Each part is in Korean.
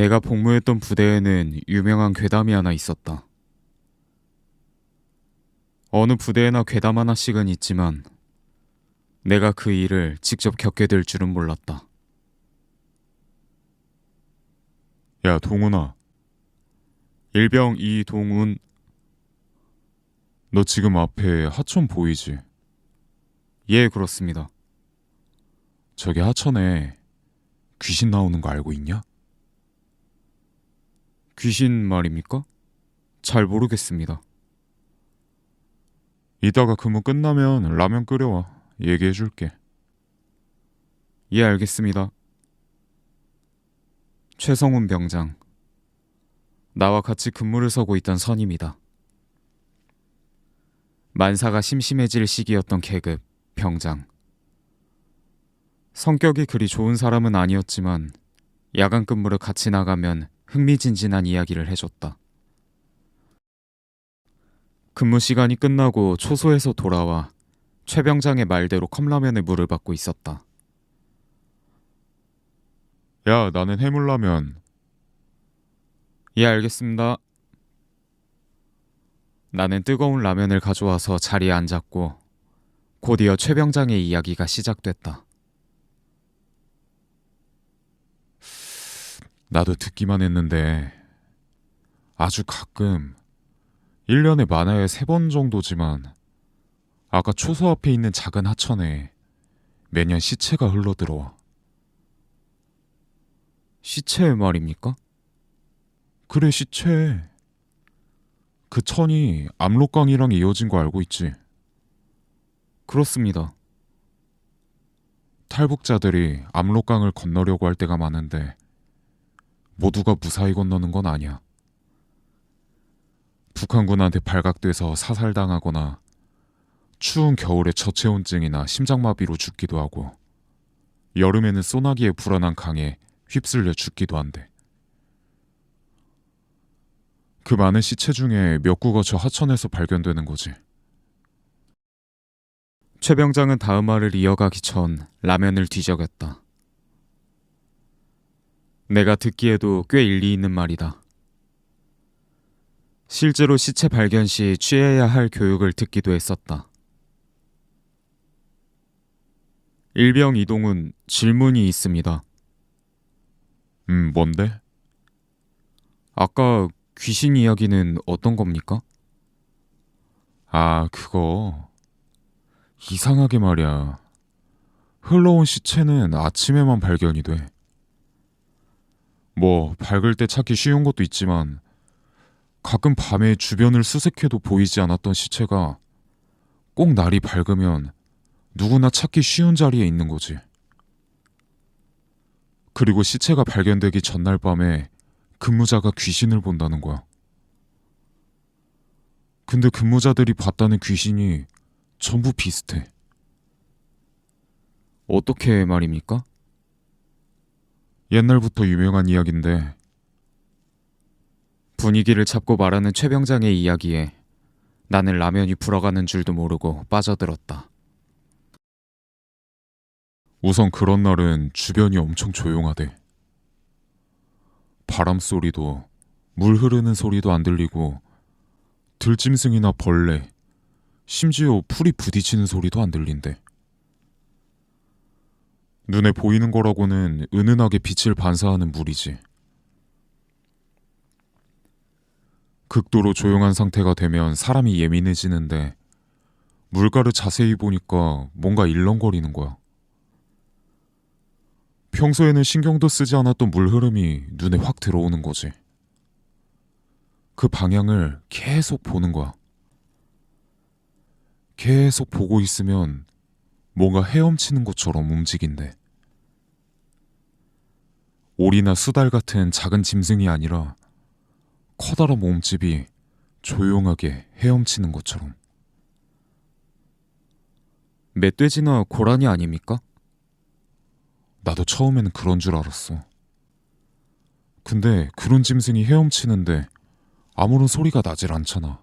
내가 복무했던 부대에는 유명한 괴담이 하나 있었다. 어느 부대에나 괴담 하나씩은 있지만 내가 그 일을 직접 겪게 될 줄은 몰랐다. 야, 동훈아, 일병 이동훈. 너 지금 앞에 하천 보이지? 예, 그렇습니다. 저기 하천에 귀신 나오는 거 알고 있냐? 귀신 말입니까? 잘 모르겠습니다. 이따가 근무 끝나면 라면 끓여와. 얘기해줄게. 예, 알겠습니다. 최성훈 병장. 나와 같이 근무를 서고 있던 선임이다. 만사가 심심해질 시기였던 계급 병장. 성격이 그리 좋은 사람은 아니었지만 야간 근무를 같이 나가면 흥미진진한 이야기를 해줬다. 근무 시간이 끝나고 초소에서 돌아와 최 병장의 말대로 컵라면에 물을 받고 있었다. 야, 나는 해물라면. 예, 알겠습니다. 나는 뜨거운 라면을 가져와서 자리에 앉았고 곧이어 최 병장의 이야기가 시작됐다. 나도 듣기만 했는데 아주 가끔 1년에 많아야 3번 정도지만 아까 초소 앞에 있는 작은 하천에 매년 시체가 흘러들어와. 시체 말입니까? 그래, 시체. 그 천이 압록강이랑 이어진 거 알고 있지? 그렇습니다. 탈북자들이 압록강을 건너려고 할 때가 많은데 모두가 무사히 건너는 건 아니야. 북한군한테 발각돼서 사살당하거나 추운 겨울에 저체온증이나 심장마비로 죽기도 하고 여름에는 소나기에 불어난 강에 휩쓸려 죽기도 한대. 그 많은 시체 중에 몇 구가 저 하천에서 발견되는 거지. 최 병장은 다음 말을 이어가기 전 라면을 뒤적였다. 내가 듣기에도 꽤 일리 있는 말이다. 실제로 시체 발견 시 취해야 할 교육을 듣기도 했었다. 일병 이동훈, 질문이 있습니다. 뭔데? 아까 귀신 이야기는 어떤 겁니까? 아, 그거. 이상하게 말이야. 흘러온 시체는 아침에만 발견이 돼. 뭐 밝을 때 찾기 쉬운 것도 있지만 가끔 밤에 주변을 수색해도 보이지 않았던 시체가 꼭 날이 밝으면 누구나 찾기 쉬운 자리에 있는 거지. 그리고 시체가 발견되기 전날 밤에 근무자가 귀신을 본다는 거야. 근데 근무자들이 봤다는 귀신이 전부 비슷해. 어떻게 말입니까? 옛날부터 유명한 이야기인데 분위기를 잡고 말하는 최 병장의 이야기에 나는 라면이 불어가는 줄도 모르고 빠져들었다. 우선 그런 날은 주변이 엄청 조용하대. 바람 소리도 물 흐르는 소리도 안 들리고 들짐승이나 벌레, 심지어 풀이 부딪히는 소리도 안 들린대. 눈에 보이는 거라고는 은은하게 빛을 반사하는 물이지. 극도로 조용한 상태가 되면 사람이 예민해지는데 물가를 자세히 보니까 뭔가 일렁거리는 거야. 평소에는 신경도 쓰지 않았던 물 흐름이 눈에 확 들어오는 거지. 그 방향을 계속 보는 거야. 계속 보고 있으면 뭔가 헤엄치는 것처럼 움직인대. 오리나 수달 같은 작은 짐승이 아니라 커다란 몸집이 조용하게 헤엄치는 것처럼. 멧돼지나 고라니 아닙니까? 나도 처음에는 그런 줄 알았어. 근데 그런 짐승이 헤엄치는데 아무런 소리가 나질 않잖아.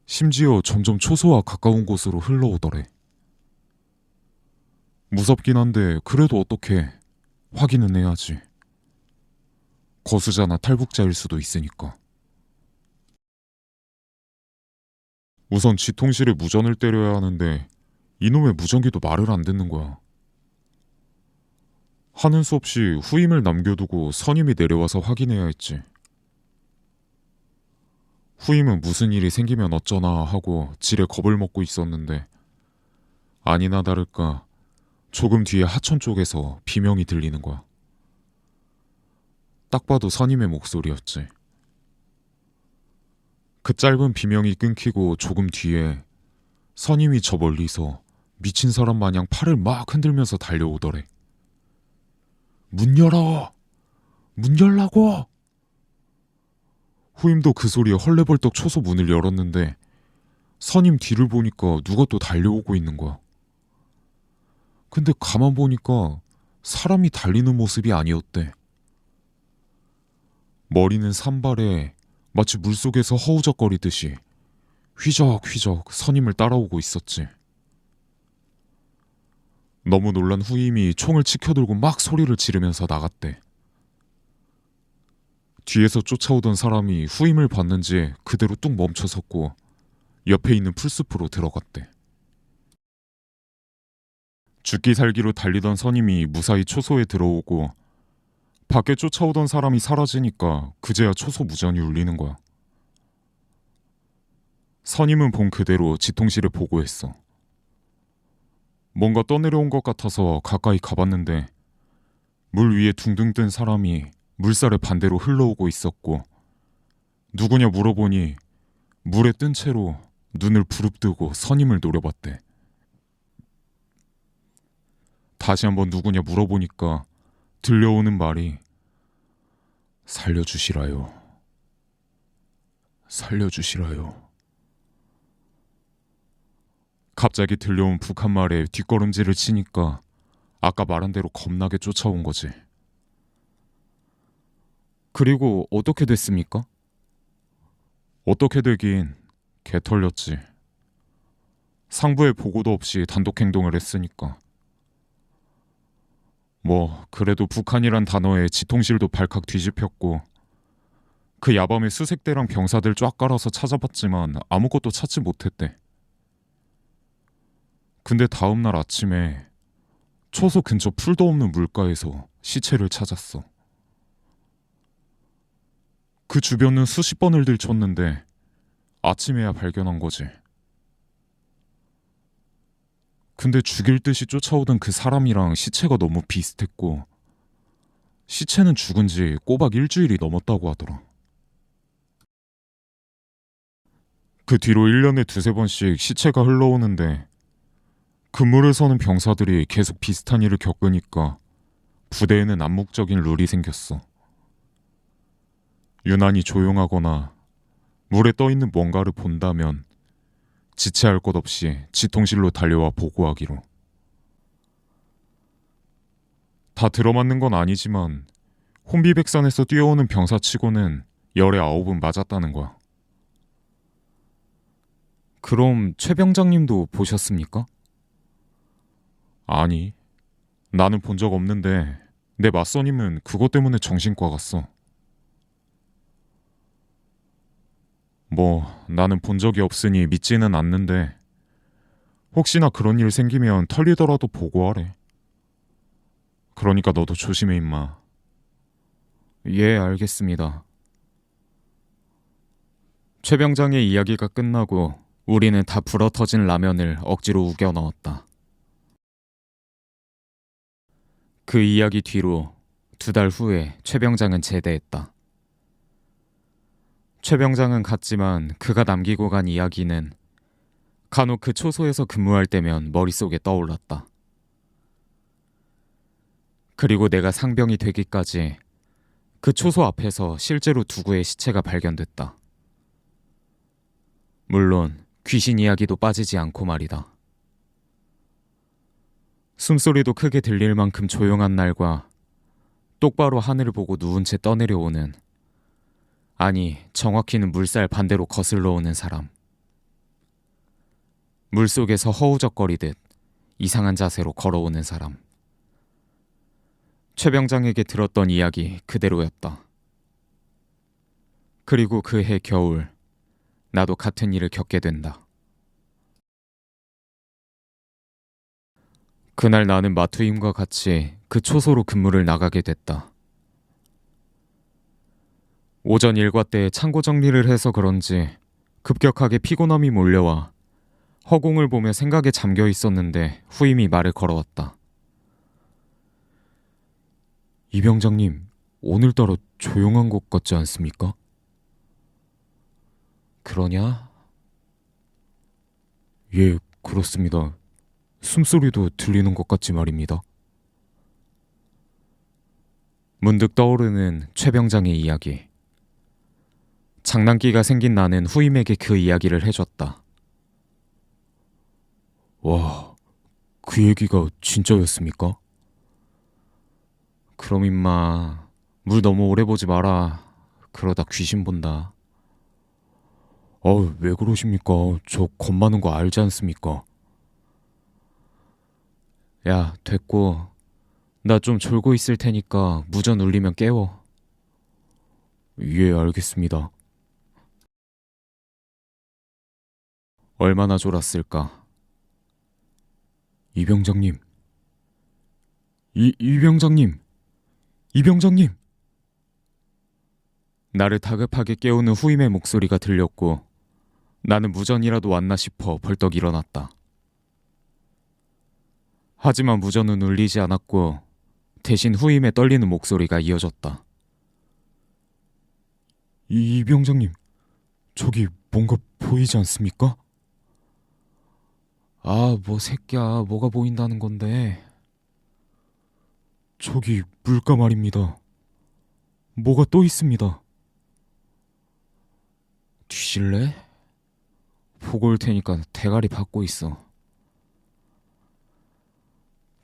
심지어 점점 초소와 가까운 곳으로 흘러오더래. 무섭긴 한데 그래도 어떻게 확인은 해야지. 거수자나 탈북자일 수도 있으니까. 우선 지통실에 무전을 때려야 하는데 이놈의 무전기도 말을 안 듣는 거야. 하는 수 없이 후임을 남겨두고 선임이 내려와서 확인해야 했지. 후임은 무슨 일이 생기면 어쩌나 하고 지레 겁을 먹고 있었는데 아니나 다를까 조금 뒤에 하천 쪽에서 비명이 들리는 거야. 딱 봐도 선임의 목소리였지. 그 짧은 비명이 끊기고 조금 뒤에 선임이 저 멀리서 미친 사람 마냥 팔을 막 흔들면서 달려오더래. 문 열어! 문 열라고! 후임도 그 소리에 헐레벌떡 초소 문을 열었는데 선임 뒤를 보니까 누가 또 달려오고 있는 거야. 근데 가만 보니까 사람이 달리는 모습이 아니었대. 머리는 산발에 마치 물속에서 허우적거리듯이 휘적휘적 선임을 따라오고 있었지. 너무 놀란 후임이 총을 치켜들고 막 소리를 지르면서 나갔대. 뒤에서 쫓아오던 사람이 후임을 봤는지 그대로 뚝 멈춰섰고 옆에 있는 풀숲으로 들어갔대. 죽기 살기로 달리던 선임이 무사히 초소에 들어오고 밖에 쫓아오던 사람이 사라지니까 그제야 초소 무전이 울리는 거야. 선임은 본 그대로 지통실에 보고했어. 뭔가 떠내려온 것 같아서 가까이 가봤는데 물 위에 둥둥 뜬 사람이 물살에 반대로 흘러오고 있었고 누구냐 물어보니 물에 뜬 채로 눈을 부릅뜨고 선임을 노려봤대. 다시 한번 누구냐 물어보니까 들려오는 말이 살려주시라요. 살려주시라요. 갑자기 들려온 북한말에 뒷걸음질을 치니까 아까 말한 대로 겁나게 쫓아온 거지. 그리고 어떻게 됐습니까? 어떻게 되긴 개 털렸지. 상부에 보고도 없이 단독 행동을 했으니까. 뭐 그래도 북한이란 단어에 지통실도 발칵 뒤집혔고 그 야밤에 수색대랑 병사들 쫙 깔아서 찾아봤지만 아무것도 찾지 못했대. 근데 다음날 아침에 초소 근처 풀도 없는 물가에서 시체를 찾았어. 그 주변은 수십 번을 들쳤는데 아침에야 발견한 거지. 근데 죽일 듯이 쫓아오던 그 사람이랑 시체가 너무 비슷했고 시체는 죽은 지 꼬박 일주일이 넘었다고 하더라. 그 뒤로 1년에 두세 번씩 시체가 흘러오는데 근무를 서는 병사들이 계속 비슷한 일을 겪으니까 부대에는 암묵적인 룰이 생겼어. 유난히 조용하거나 물에 떠있는 뭔가를 본다면 지체할 것 없이 지통실로 달려와 보고하기로. 다 들어맞는 건 아니지만 혼비백산에서 뛰어오는 병사치고는 열에 9은 맞았다는 거야. 그럼 최 병장님도 보셨습니까? 아니, 나는 본 적 없는데 내 맞선임은 그것 때문에 정신과 갔어. 뭐 나는 본 적이 없으니 믿지는 않는데 혹시나 그런 일 생기면 털리더라도 보고하래. 그러니까 너도 조심해 임마. 예, 알겠습니다. 최 병장의 이야기가 끝나고 우리는 다 불어터진 라면을 억지로 우겨 넣었다. 그 이야기 뒤로 2달 후에 최 병장은 제대했다. 최 병장은 갔지만 그가 남기고 간 이야기는 간혹 그 초소에서 근무할 때면 머릿속에 떠올랐다. 그리고 내가 상병이 되기까지 그 초소 앞에서 실제로 두구의 시체가 발견됐다. 물론 귀신 이야기도 빠지지 않고 말이다. 숨소리도 크게 들릴 만큼 조용한 날과 똑바로 하늘을 보고 누운 채 떠내려오는, 아니 정확히는 물살 반대로 거슬러 오는 사람. 물속에서 허우적거리듯 이상한 자세로 걸어오는 사람. 최 병장에게 들었던 이야기 그대로였다. 그리고 그해 겨울 나도 같은 일을 겪게 된다. 그날 나는 마투임과 같이 그 초소로 근무를 나가게 됐다. 오전 일과 때 창고 정리를 해서 그런지 급격하게 피곤함이 몰려와 허공을 보며 생각에 잠겨 있었는데 후임이 말을 걸어왔다. 이병장님, 오늘따라 조용한 것 같지 않습니까? 그러냐? 예, 그렇습니다. 숨소리도 들리는 것 같지 말입니다. 문득 떠오르는 최 병장의 이야기. 장난기가 생긴 나는 후임에게 그 이야기를 해줬다. 와, 그 얘기가 진짜였습니까? 그럼 임마, 물 너무 오래 보지 마라. 그러다 귀신 본다. 왜 그러십니까? 저 겁 많은 거 알지 않습니까? 야, 됐고. 나 좀 졸고 있을 테니까 무전 울리면 깨워. 예, 알겠습니다. 얼마나 졸았을까? 이병장님. 이병장님. 이병장님. 나를 다급하게 깨우는 후임의 목소리가 들렸고 나는 무전이라도 왔나 싶어 벌떡 일어났다. 하지만 무전은 울리지 않았고 대신 후임의 떨리는 목소리가 이어졌다. 이병장님, 저기 뭔가 보이지 않습니까? 뭐 새끼야, 뭐가 보인다는 건데. 저기 물가 말입니다. 뭐가 또 있습니다. 뒤질래? 보고 올 테니까 대가리 받고 있어.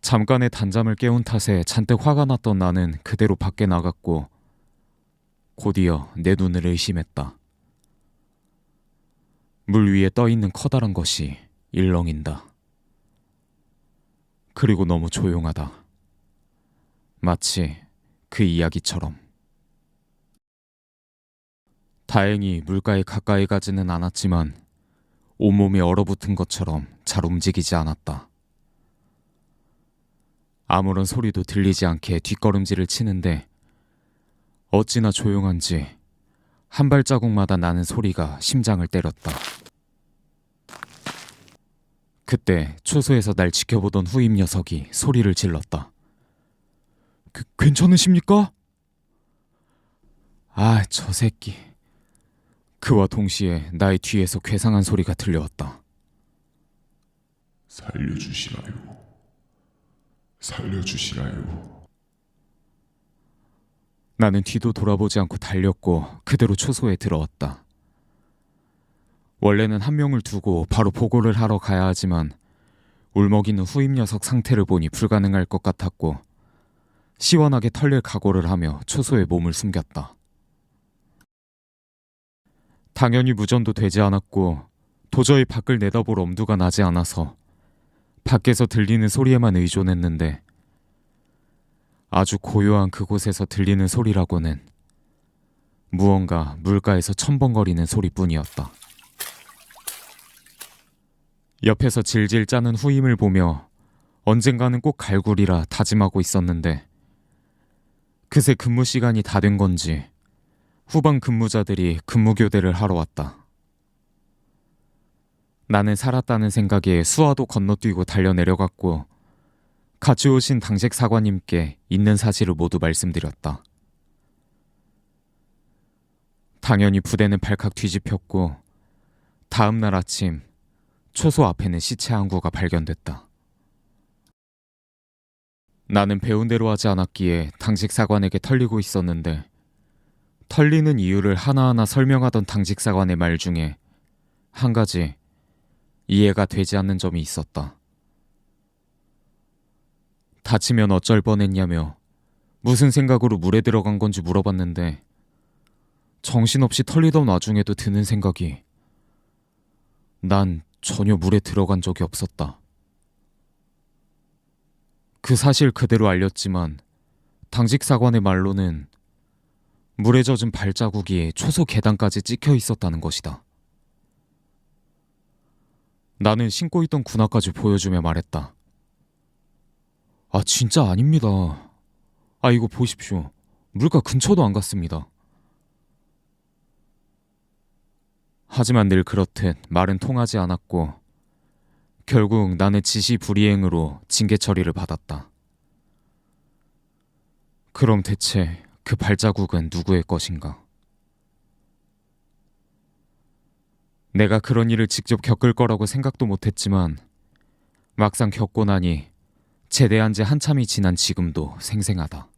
잠깐의 단잠을 깨운 탓에 잔뜩 화가 났던 나는 그대로 밖에 나갔고 곧이어 내 눈을 의심했다. 물 위에 떠있는 커다란 것이 일렁인다. 그리고 너무 조용하다. 마치 그 이야기처럼. 다행히 물가에 가까이 가지는 않았지만 온몸이 얼어붙은 것처럼 잘 움직이지 않았다. 아무런 소리도 들리지 않게 뒷걸음질을 치는데 어찌나 조용한지 한 발자국마다 나는 소리가 심장을 때렸다. 그때 초소에서 날 지켜보던 후임 녀석이 소리를 질렀다. 괜찮으십니까? 저 새끼. 그와 동시에 나의 뒤에서 괴상한 소리가 들려왔다. 살려주시라요. 살려주시라요. 나는 뒤도 돌아보지 않고 달렸고 그대로 초소에 들어왔다. 원래는 한 명을 두고 바로 보고를 하러 가야 하지만 울먹이는 후임 녀석 상태를 보니 불가능할 것 같았고 시원하게 털릴 각오를 하며 초소에 몸을 숨겼다. 당연히 무전도 되지 않았고 도저히 밖을 내다볼 엄두가 나지 않아서 밖에서 들리는 소리에만 의존했는데 아주 고요한 그곳에서 들리는 소리라고는 무언가 물가에서 첨벙거리는 소리뿐이었다. 옆에서 질질 짜는 후임을 보며 언젠가는 꼭 갈구리라 다짐하고 있었는데 그새 근무 시간이 다 된 건지 후방 근무자들이 근무 교대를 하러 왔다. 나는 살았다는 생각에 수화도 건너뛰고 달려내려갔고 같이 오신 당직 사관님께 있는 사실을 모두 말씀드렸다. 당연히 부대는 발칵 뒤집혔고 다음 날 아침 초소 앞에는 시체 한 구가 발견됐다. 나는 배운 대로 하지 않았기에 당직 사관에게 털리고 있었는데 털리는 이유를 하나하나 설명하던 당직 사관의 말 중에 한 가지 이해가 되지 않는 점이 있었다. 다치면 어쩔 뻔했냐며 무슨 생각으로 물에 들어간 건지 물어봤는데 정신없이 털리던 와중에도 드는 생각이 난 전혀 물에 들어간 적이 없었다. 그 사실 그대로 알렸지만 당직 사관의 말로는 물에 젖은 발자국이 초소 계단까지 찍혀 있었다는 것이다. 나는 신고 있던 군화까지 보여주며 말했다. 아, 진짜 아닙니다. 아, 이거 보십시오. 물가 근처도 안 갔습니다. 하지만 늘 그렇듯 말은 통하지 않았고 결국 나는 지시불이행으로 징계 처리를 받았다. 그럼 대체 그 발자국은 누구의 것인가? 내가 그런 일을 직접 겪을 거라고 생각도 못했지만 막상 겪고 나니 제대한 지 한참이 지난 지금도 생생하다.